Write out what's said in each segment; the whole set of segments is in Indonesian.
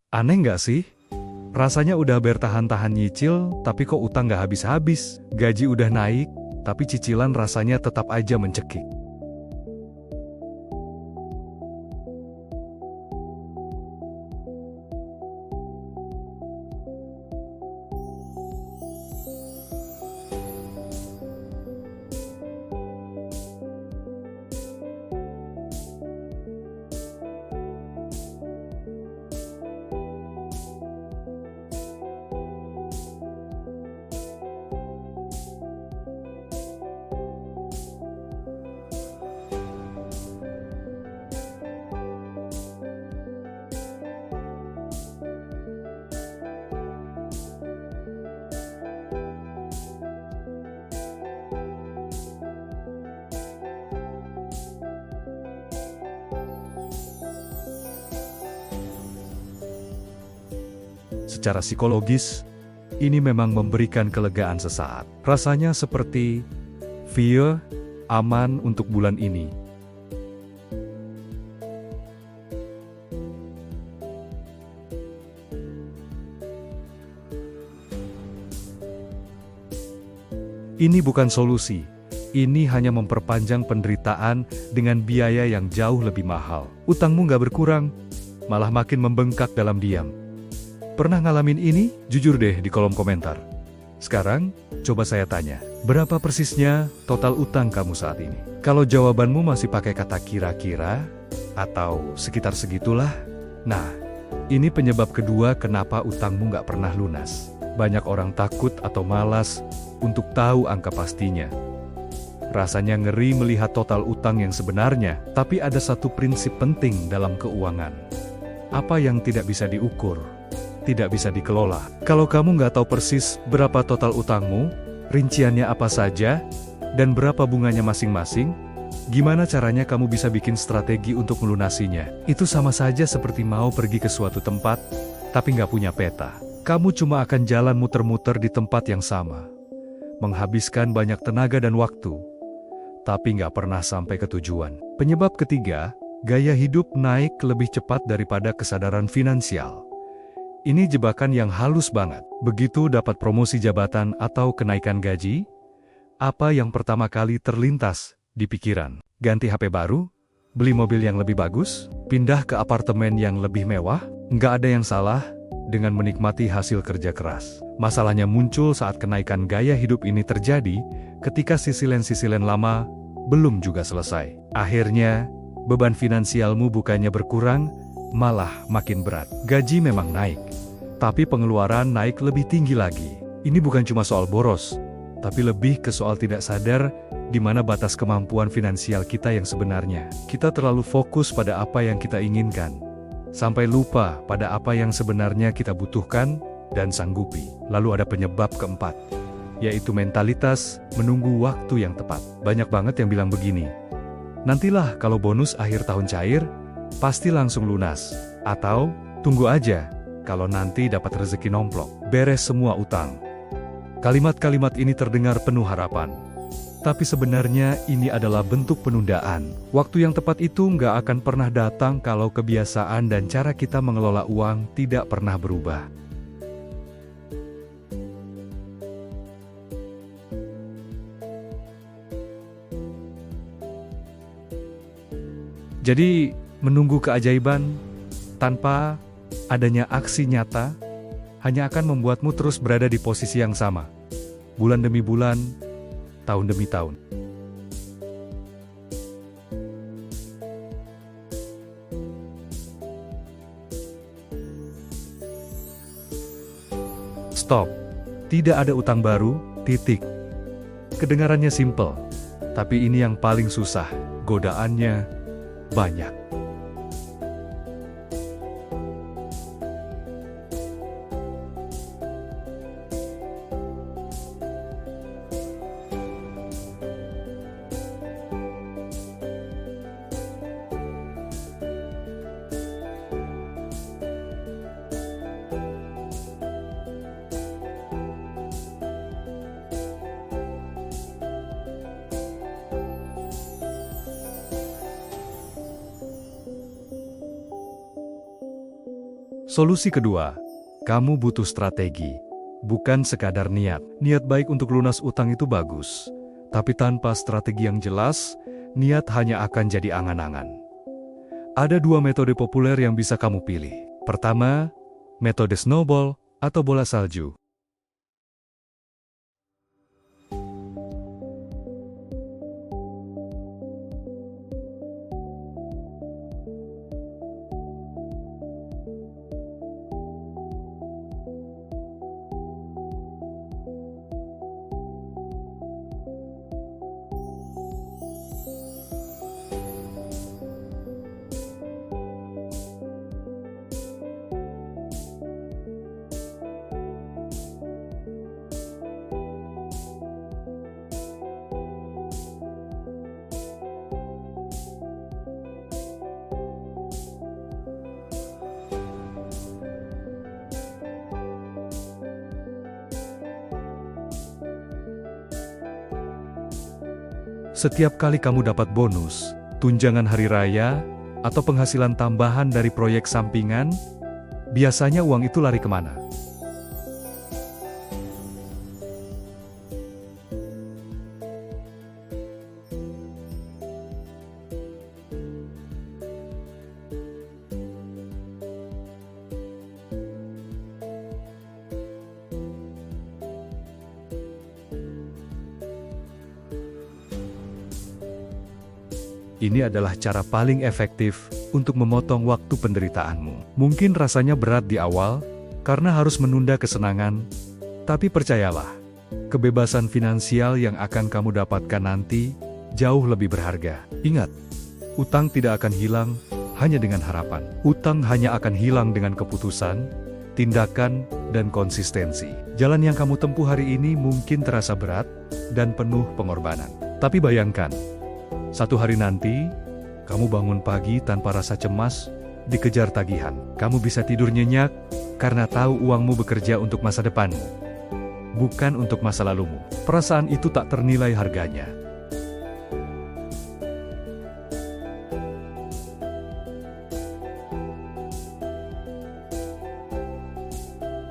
Aneh nggak sih? Rasanya udah bertahan-tahan nyicil, tapi kok utang nggak habis-habis. Gaji udah naik, tapi cicilan rasanya tetap aja mencekik. Secara psikologis, ini memang memberikan kelegaan sesaat. Rasanya seperti, "Feel aman untuk bulan ini." Ini bukan solusi. Ini hanya memperpanjang penderitaan dengan biaya yang jauh lebih mahal. Utangmu nggak berkurang, malah makin membengkak dalam diam. Pernah ngalamin ini? Jujur deh di kolom komentar. Sekarang, coba saya tanya, berapa persisnya total utang kamu saat ini? Kalau jawabanmu masih pakai kata kira-kira, atau sekitar segitulah, nah, ini penyebab kedua kenapa utangmu nggak pernah lunas. Banyak orang takut atau malas untuk tahu angka pastinya. Rasanya ngeri melihat total utang yang sebenarnya, tapi ada satu prinsip penting dalam keuangan. Apa yang tidak bisa diukur, tidak bisa dikelola. Kalau kamu nggak tahu persis berapa total utangmu, rinciannya apa saja, dan berapa bunganya masing-masing, gimana caranya kamu bisa bikin strategi untuk melunasinya? Itu sama saja seperti mau pergi ke suatu tempat, tapi nggak punya peta. Kamu cuma akan jalan muter-muter di tempat yang sama, menghabiskan banyak tenaga dan waktu, tapi nggak pernah sampai ke tujuan. Penyebab ketiga, gaya hidup naik lebih cepat daripada kesadaran finansial. Ini jebakan yang halus banget. Begitu dapat promosi jabatan atau kenaikan gaji, apa yang pertama kali terlintas di pikiran? Ganti HP baru? Beli mobil yang lebih bagus? Pindah ke apartemen yang lebih mewah? Nggak ada yang salah dengan menikmati hasil kerja keras. Masalahnya muncul saat kenaikan gaya hidup ini terjadi ketika sisilan-sisilan lama belum juga selesai. Akhirnya, beban finansialmu bukannya berkurang, malah makin berat. Gaji memang naik, tapi pengeluaran naik lebih tinggi lagi. Ini bukan cuma soal boros, tapi lebih ke soal tidak sadar di mana batas kemampuan finansial kita yang sebenarnya. Kita terlalu fokus pada apa yang kita inginkan, sampai lupa pada apa yang sebenarnya kita butuhkan dan sanggupi. Lalu ada penyebab keempat, yaitu mentalitas menunggu waktu yang tepat. Banyak banget yang bilang begini, nantilah kalau bonus akhir tahun cair, pasti langsung lunas. Atau, tunggu aja, kalau nanti dapat rezeki nomplok, beres semua utang. Kalimat-kalimat ini terdengar penuh harapan. Tapi sebenarnya ini adalah bentuk penundaan. Waktu yang tepat itu nggak akan pernah datang kalau kebiasaan dan cara kita mengelola uang tidak pernah berubah. Jadi, menunggu keajaiban tanpa adanya aksi nyata hanya akan membuatmu terus berada di posisi yang sama, bulan demi bulan, tahun demi tahun. Stop. Tidak ada utang baru, titik. Kedengarannya simpel, tapi ini yang paling susah. Godaannya banyak. Solusi kedua, kamu butuh strategi, bukan sekadar niat. Niat baik untuk lunas utang itu bagus, tapi tanpa strategi yang jelas, niat hanya akan jadi angan-angan. Ada dua metode populer yang bisa kamu pilih. Pertama, metode snowball atau bola salju. Setiap kali kamu dapat bonus, tunjangan hari raya, atau penghasilan tambahan dari proyek sampingan, biasanya uang itu lari kemana? Ini adalah cara paling efektif untuk memotong waktu penderitaanmu. Mungkin rasanya berat di awal, karena harus menunda kesenangan, tapi percayalah, kebebasan finansial yang akan kamu dapatkan nanti, jauh lebih berharga. Ingat, utang tidak akan hilang hanya dengan harapan. Utang hanya akan hilang dengan keputusan, tindakan, dan konsistensi. Jalan yang kamu tempuh hari ini mungkin terasa berat dan penuh pengorbanan. Tapi bayangkan, satu hari nanti, kamu bangun pagi tanpa rasa cemas, dikejar tagihan. Kamu bisa tidur nyenyak, karena tahu uangmu bekerja untuk masa depanmu, bukan untuk masa lalumu. Perasaan itu tak ternilai harganya.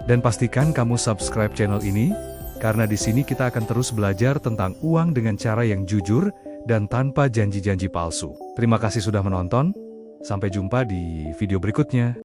Dan pastikan kamu subscribe channel ini, karena di sini kita akan terus belajar tentang uang dengan cara yang jujur, dan tanpa janji-janji palsu. Terima kasih sudah menonton, sampai jumpa di video berikutnya.